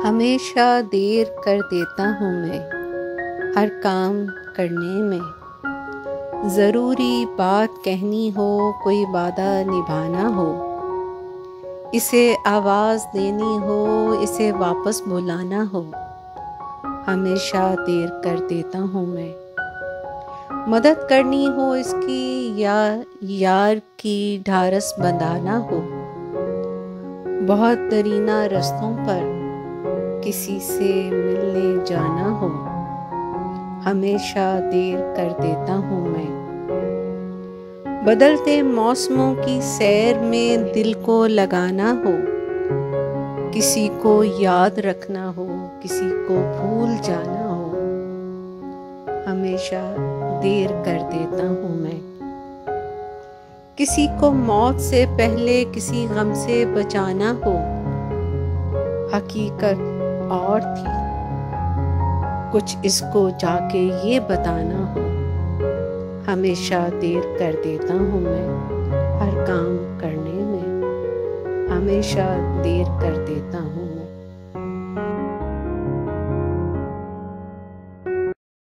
हमेशा देर कर देता हूँ मैं हर काम करने में। ज़रूरी बात कहनी हो, कोई वादा निभाना हो, इसे आवाज़ देनी हो, इसे वापस बुलाना हो, हमेशा देर कर देता हूँ मैं। मदद करनी हो इसकी या यार की ढारस बंधाना हो, बहुत दरीना रास्तों पर किसी से मिलने जाना हो, हमेशा देर कर देता हूँ मैं। बदलते मौसमों की सैर में दिल को लगाना हो, किसी को याद रखना हो, किसी को भूल जाना हो, हमेशा देर कर देता हूँ मैं। किसी को मौत से पहले किसी गम से बचाना हो, हकीकत और थी कुछ इसको जाके ये बताना हो, हमेशा देर कर देता हूँ मैं हर काम करने में, हमेशा देर कर देता हूँ मैं।